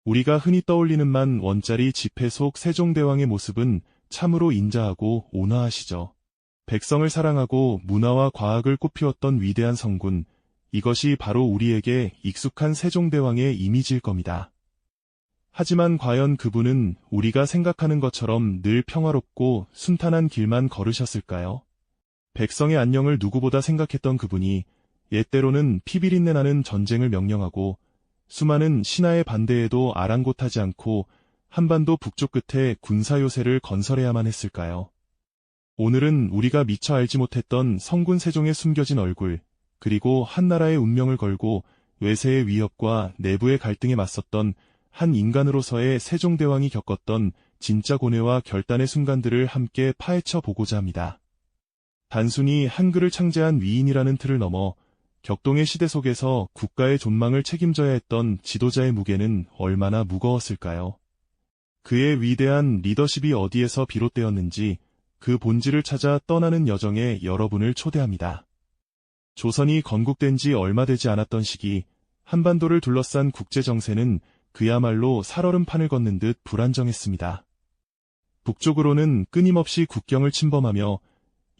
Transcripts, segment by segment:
우리가 흔히 떠올리는 만 원짜리 지폐 속 세종대왕의 모습은 참으로 인자하고 온화하시죠. 백성을 사랑하고 문화와 과학을 꽃피웠던 위대한 성군, 이것이 바로 우리에게 익숙한 세종대왕의 이미지일 겁니다. 하지만 과연 그분은 우리가 생각하는 것처럼 늘 평화롭고 순탄한 길만 걸으셨을까요? 백성의 안녕을 누구보다 생각했던 그분이 옛때로는 피비린내 나는 전쟁을 명령하고 수많은 신하의 반대에도 아랑곳하지 않고 한반도 북쪽 끝에 군사요새를 건설해야만 했을까요? 오늘은 우리가 미처 알지 못했던 성군 세종의 숨겨진 얼굴, 그리고 한나라의 운명을 걸고 외세의 위협과 내부의 갈등에 맞섰던 한 인간으로서의 세종대왕이 겪었던 진짜 고뇌와 결단의 순간들을 함께 파헤쳐 보고자 합니다. 단순히 한글을 창제한 위인이라는 틀을 넘어 격동의 시대 속에서 국가의 존망을 책임져야 했던 지도자의 무게는 얼마나 무거웠을까요? 그의 위대한 리더십이 어디에서 비롯되었는지 그 본질을 찾아 떠나는 여정에 여러분을 초대합니다. 조선이 건국된 지 얼마 되지 않았던 시기, 한반도를 둘러싼 국제정세는 그야말로 살얼음판을 걷는 듯 불안정했습니다. 북쪽으로는 끊임없이 국경을 침범하며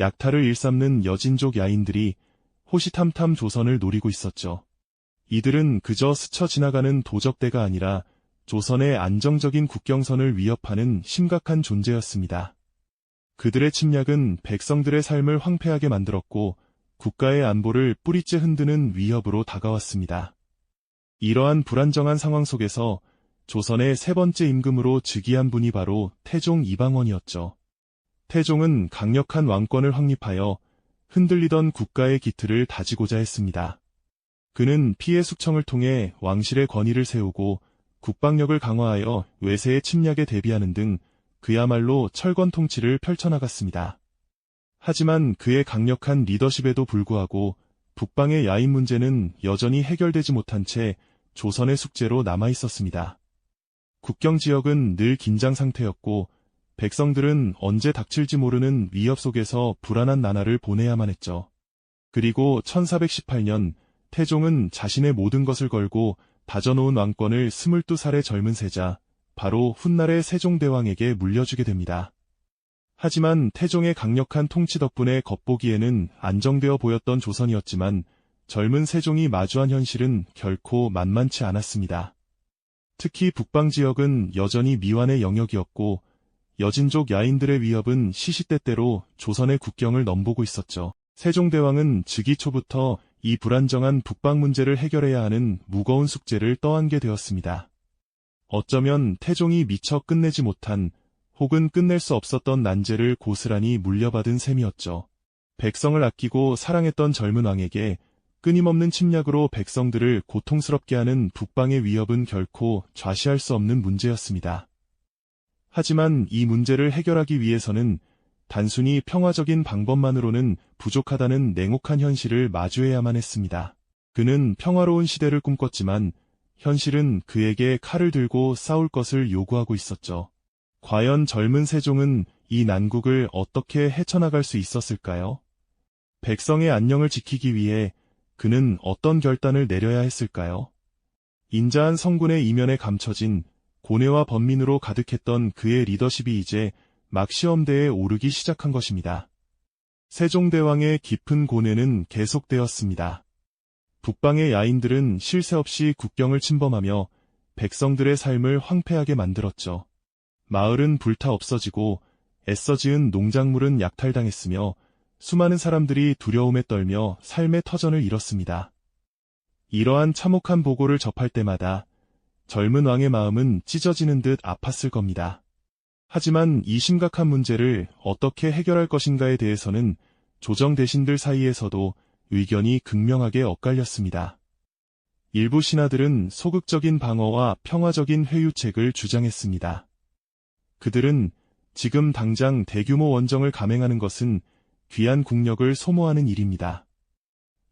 약탈을 일삼는 여진족 야인들이 호시탐탐 조선을 노리고 있었죠. 이들은 그저 스쳐 지나가는 도적대가 아니라 조선의 안정적인 국경선을 위협하는 심각한 존재였습니다. 그들의 침략은 백성들의 삶을 황폐하게 만들었고 국가의 안보를 뿌리째 흔드는 위협으로 다가왔습니다. 이러한 불안정한 상황 속에서 조선의 세 번째 임금으로 즉위한 분이 바로 태종 이방원이었죠. 태종은 강력한 왕권을 확립하여 흔들리던 국가의 기틀을 다지고자 했습니다. 그는 피해 숙청을 통해 왕실의 권위를 세우고 국방력을 강화하여 외세의 침략에 대비하는 등 그야말로 철권 통치를 펼쳐나갔습니다. 하지만 그의 강력한 리더십에도 불구하고 북방의 야인 문제는 여전히 해결되지 못한 채 조선의 숙제로 남아있었습니다. 국경 지역은 늘 긴장 상태였고 백성들은 언제 닥칠지 모르는 위협 속에서 불안한 나날을 보내야만 했죠. 그리고 1418년 태종은 자신의 모든 것을 걸고 다져놓은 왕권을 22살의 젊은 세자, 바로 훗날의 세종대왕에게 물려주게 됩니다. 하지만 태종의 강력한 통치 덕분에 겉보기에는 안정되어 보였던 조선이었지만 젊은 세종이 마주한 현실은 결코 만만치 않았습니다. 특히 북방 지역은 여전히 미완의 영역이었고 여진족 야인들의 위협은 시시때때로 조선의 국경을 넘보고 있었죠. 세종대왕은 즉위 초부터 이 불안정한 북방 문제를 해결해야 하는 무거운 숙제를 떠안게 되었습니다. 어쩌면 태종이 미처 끝내지 못한 혹은 끝낼 수 없었던 난제를 고스란히 물려받은 셈이었죠. 백성을 아끼고 사랑했던 젊은 왕에게 끊임없는 침략으로 백성들을 고통스럽게 하는 북방의 위협은 결코 좌시할 수 없는 문제였습니다. 하지만 이 문제를 해결하기 위해서는 단순히 평화적인 방법만으로는 부족하다는 냉혹한 현실을 마주해야만 했습니다. 그는 평화로운 시대를 꿈꿨지만 현실은 그에게 칼을 들고 싸울 것을 요구하고 있었죠. 과연 젊은 세종은 이 난국을 어떻게 헤쳐나갈 수 있었을까요? 백성의 안녕을 지키기 위해 그는 어떤 결단을 내려야 했을까요? 인자한 성군의 이면에 감춰진 고뇌와 번민으로 가득했던 그의 리더십이 이제 막 시험대에 오르기 시작한 것입니다. 세종대왕의 깊은 고뇌는 계속되었습니다. 북방의 야인들은 쉴 새 없이 국경을 침범하며 백성들의 삶을 황폐하게 만들었죠. 마을은 불타 없어지고 애써 지은 농작물은 약탈당했으며 수많은 사람들이 두려움에 떨며 삶의 터전을 잃었습니다. 이러한 참혹한 보고를 접할 때마다 젊은 왕의 마음은 찢어지는 듯 아팠을 겁니다. 하지만 이 심각한 문제를 어떻게 해결할 것인가에 대해서는 조정 대신들 사이에서도 의견이 극명하게 엇갈렸습니다. 일부 신하들은 소극적인 방어와 평화적인 회유책을 주장했습니다. 그들은 지금 당장 대규모 원정을 감행하는 것은 귀한 국력을 소모하는 일입니다.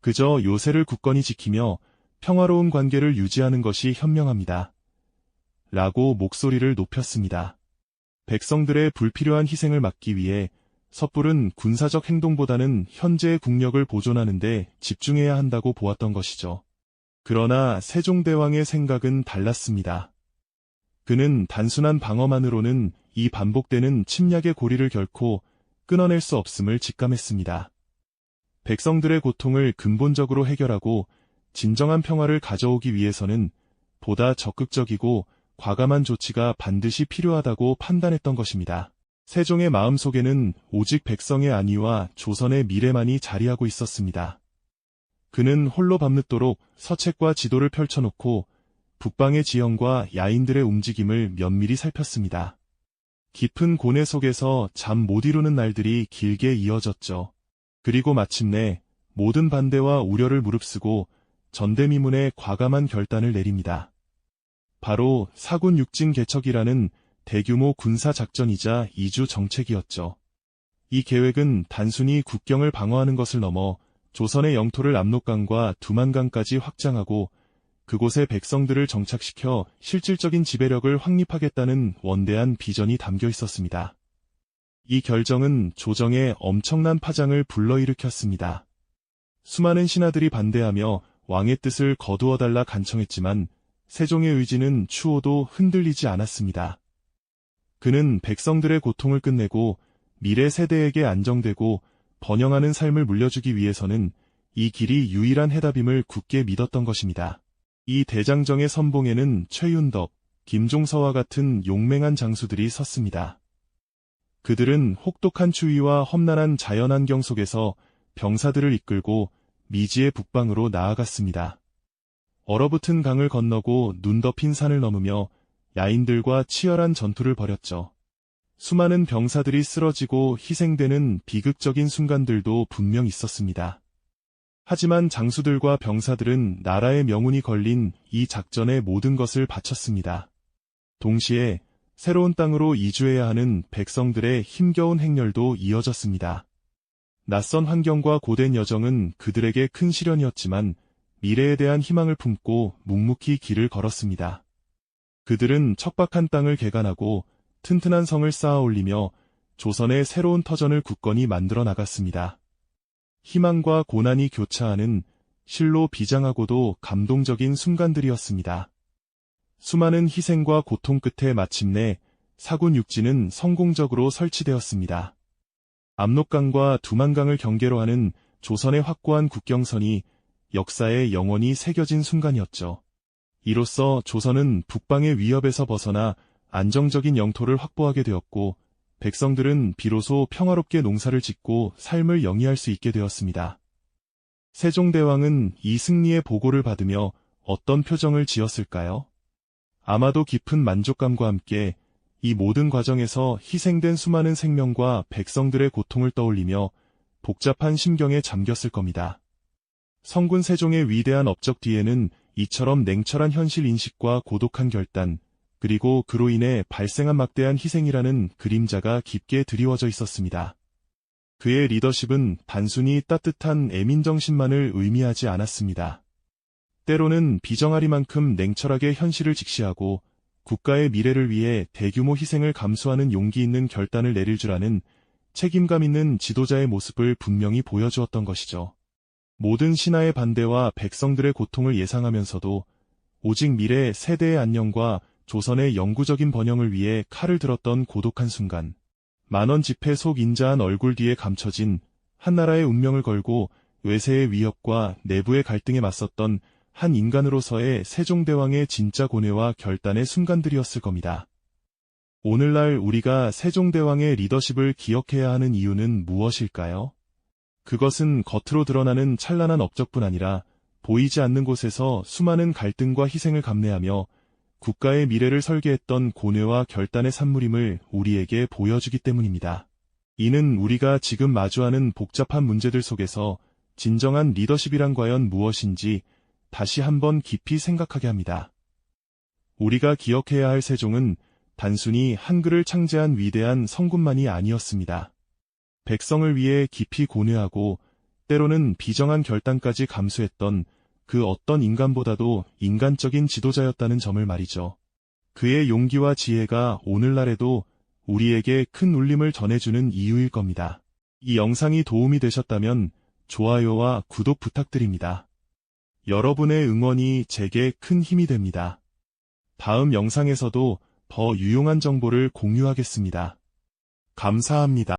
그저 요새를 굳건히 지키며 평화로운 관계를 유지하는 것이 현명합니다. 라고 목소리를 높였습니다. 백성들의 불필요한 희생을 막기 위해 섣부른 군사적 행동보다는 현재의 국력을 보존하는 데 집중해야 한다고 보았던 것이죠. 그러나 세종대왕의 생각은 달랐습니다. 그는 단순한 방어만으로는 이 반복되는 침략의 고리를 결코 끊어낼 수 없음을 직감했습니다. 백성들의 고통을 근본적으로 해결하고 진정한 평화를 가져오기 위해서는 보다 적극적이고 과감한 조치가 반드시 필요하다고 판단했던 것입니다. 세종의 마음속에는 오직 백성의 안위와 조선의 미래만이 자리하고 있었습니다. 그는 홀로 밤늦도록 서책과 지도를 펼쳐놓고 북방의 지형과 야인들의 움직임을 면밀히 살폈습니다. 깊은 고뇌 속에서 잠 못 이루는 날들이 길게 이어졌죠. 그리고 마침내 모든 반대와 우려를 무릅쓰고 전대미문의 과감한 결단을 내립니다. 바로 사군 육진 개척이라는 대규모 군사작전이자 이주 정책이었죠. 이 계획은 단순히 국경을 방어하는 것을 넘어 조선의 영토를 압록강과 두만강까지 확장하고 그곳에 백성들을 정착시켜 실질적인 지배력을 확립하겠다는 원대한 비전이 담겨 있었습니다. 이 결정은 조정에 엄청난 파장을 불러일으켰습니다. 수많은 신하들이 반대하며 왕의 뜻을 거두어달라 간청했지만 세종의 의지는 추호도 흔들리지 않았습니다. 그는 백성들의 고통을 끝내고 미래 세대에게 안정되고 번영하는 삶을 물려주기 위해서는 이 길이 유일한 해답임을 굳게 믿었던 것입니다. 이 대장정의 선봉에는 최윤덕, 김종서와 같은 용맹한 장수들이 섰습니다. 그들은 혹독한 추위와 험난한 자연환경 속에서 병사들을 이끌고 미지의 북방으로 나아갔습니다. 얼어붙은 강을 건너고 눈 덮인 산을 넘으며 야인들과 치열한 전투를 벌였죠. 수많은 병사들이 쓰러지고 희생되는 비극적인 순간들도 분명 있었습니다. 하지만 장수들과 병사들은 나라의 명운이 걸린 이 작전에 모든 것을 바쳤습니다. 동시에 새로운 땅으로 이주해야 하는 백성들의 힘겨운 행렬도 이어졌습니다. 낯선 환경과 고된 여정은 그들에게 큰 시련이었지만 미래에 대한 희망을 품고 묵묵히 길을 걸었습니다. 그들은 척박한 땅을 개간하고 튼튼한 성을 쌓아 올리며 조선의 새로운 터전을 굳건히 만들어 나갔습니다. 희망과 고난이 교차하는 실로 비장하고도 감동적인 순간들이었습니다. 수많은 희생과 고통 끝에 마침내 사군 육지는 성공적으로 설치되었습니다. 압록강과 두만강을 경계로 하는 조선의 확고한 국경선이 역사에 영원히 새겨진 순간이었죠. 이로써 조선은 북방의 위협에서 벗어나 안정적인 영토를 확보하게 되었고 백성들은 비로소 평화롭게 농사를 짓고 삶을 영위할 수 있게 되었습니다. 세종대왕은 이 승리의 보고를 받으며 어떤 표정을 지었을까요? 아마도 깊은 만족감과 함께 이 모든 과정에서 희생된 수많은 생명과 백성들의 고통을 떠올리며 복잡한 심경에 잠겼을 겁니다. 성군 세종의 위대한 업적 뒤에는 이처럼 냉철한 현실 인식과 고독한 결단, 그리고 그로 인해 발생한 막대한 희생이라는 그림자가 깊게 드리워져 있었습니다. 그의 리더십은 단순히 따뜻한 애민정신만을 의미하지 않았습니다. 때로는 비정아리만큼 냉철하게 현실을 직시하고 국가의 미래를 위해 대규모 희생을 감수하는 용기 있는 결단을 내릴 줄 아는 책임감 있는 지도자의 모습을 분명히 보여주었던 것이죠. 모든 신하의 반대와 백성들의 고통을 예상하면서도 오직 미래 세대의 안녕과 조선의 영구적인 번영을 위해 칼을 들었던 고독한 순간, 만원 지폐 속 인자한 얼굴 뒤에 감춰진 한나라의 운명을 걸고 외세의 위협과 내부의 갈등에 맞섰던 한 인간으로서의 세종대왕의 진짜 고뇌와 결단의 순간들이었을 겁니다. 오늘날 우리가 세종대왕의 리더십을 기억해야 하는 이유는 무엇일까요? 그것은 겉으로 드러나는 찬란한 업적뿐 아니라 보이지 않는 곳에서 수많은 갈등과 희생을 감내하며 국가의 미래를 설계했던 고뇌와 결단의 산물임을 우리에게 보여주기 때문입니다. 이는 우리가 지금 마주하는 복잡한 문제들 속에서 진정한 리더십이란 과연 무엇인지 다시 한번 깊이 생각하게 합니다. 우리가 기억해야 할 세종은 단순히 한글을 창제한 위대한 성군만이 아니었습니다. 백성을 위해 깊이 고뇌하고 때로는 비정한 결단까지 감수했던 그 어떤 인간보다도 인간적인 지도자였다는 점을 말이죠. 그의 용기와 지혜가 오늘날에도 우리에게 큰 울림을 전해주는 이유일 겁니다. 이 영상이 도움이 되셨다면 좋아요와 구독 부탁드립니다. 여러분의 응원이 제게 큰 힘이 됩니다. 다음 영상에서도 더 유용한 정보를 공유하겠습니다. 감사합니다.